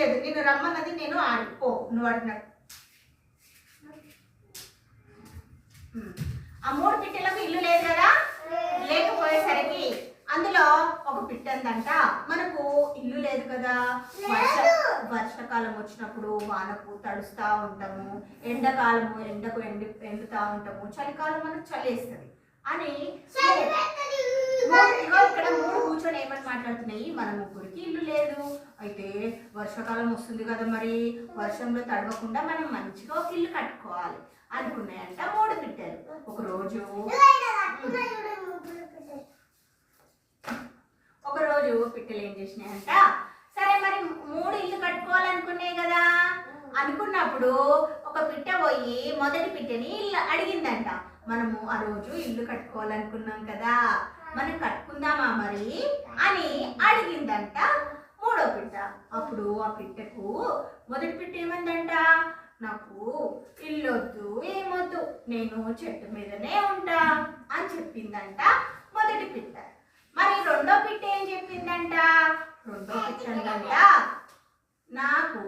లేదు, నేను రమ్మన్నది నేను ఆడిపో నువ్వు అడిగినట్టు. ఆ 3 పిట్టలకు ఇల్లు లేదు కదా, లేకపోయేసరికి అందులో ఒక పిట్ట అందంట, మనకు ఇల్లు లేదు కదా, వర్షాకాలం వచ్చినప్పుడు వానకు తడుస్తూ ఉంటాము, ఎండాకాలము ఎండకు ఎండుతూ ఉంటాము, చలికాలం మనకు చలేస్తుంది అని ఇక్కడ 3 కూర్చొని ఏమని మాట్లాడుతున్నాయి, మన ముగ్గురికి ఇల్లు లేదు, అయితే వర్షాకాలం వస్తుంది కదా, మరి వర్షంలో తడవకుండా మనం మంచిగా ఒక ఇల్లు కట్టుకోవాలి అనుకున్నాయంట 3 పిట్టలు. ఒకరోజు పిట్టలు ఏం చేసినాయంట, సరే మరి 3 ఇల్లు కట్టుకోవాలనుకున్నాయి కదా, అనుకున్నప్పుడు ఒక పిట్ట పోయి మొదటి పిట్టని ఇల్లు అడిగిందంట, మనము ఆ రోజు ఇల్లు కట్టుకోవాలనుకున్నాం కదా, మనం కట్టుకుందామా మరి అని అడిగిందంట 3వ పిట్ట. అప్పుడు ఆ పిట్టకు మొదటి పిట్ట ఏమందంట, నాకు ఇల్లు వద్దు ఏమొద్దు, నేను చెట్టు మీదనే ఉంటా అని చెప్పిందంట మొదటి పిట్ట. మరి 2వ పిట్ట ఏం చెప్పిందంట, 2వ పిట్ట నాకు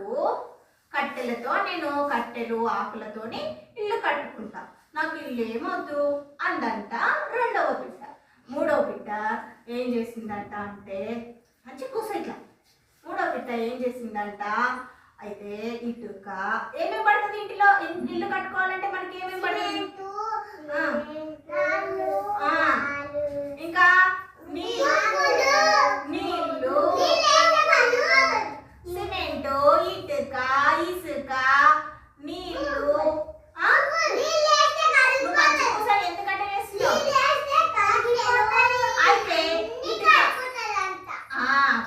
కట్టెలతో, నేను కట్టెలు ఆకులతోని ఇల్లు కట్టుకుంటా, నాకు ఇల్లు ఏమొద్దు అందంట 2వ పిట్ట. 3వ పిట్ట ఏం చేసిందంట అంటే, మంచి కూస ఇట్లా, 3వ పిట్ట ఏం చేసిందంట, అయితే ఇటుక ఏమేమి పడుతుంది ఇంటిలో, ఇల్లు కట్టుకోవాలంటే మనకి ఏమేమి పడుతుంది, ఇంకా నీళ్ళు, సిమెంటు, ఇటుక, ఇసుక, నీళ్ళు. ఎందుకంటే అయితే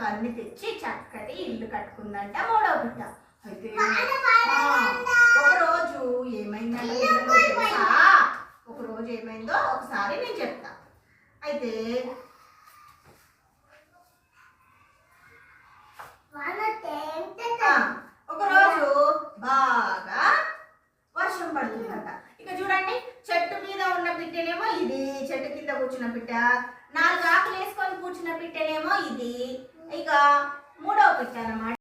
అవన్నీ తెచ్చి చక్కటి ఇల్లు కట్టుకుందంట 3వ పిట్ట. అయితే ఒకరోజు ఏమైందంటే, ఒకరోజు ఏమైందో ఒకసారి నేను చెప్తా. అయితే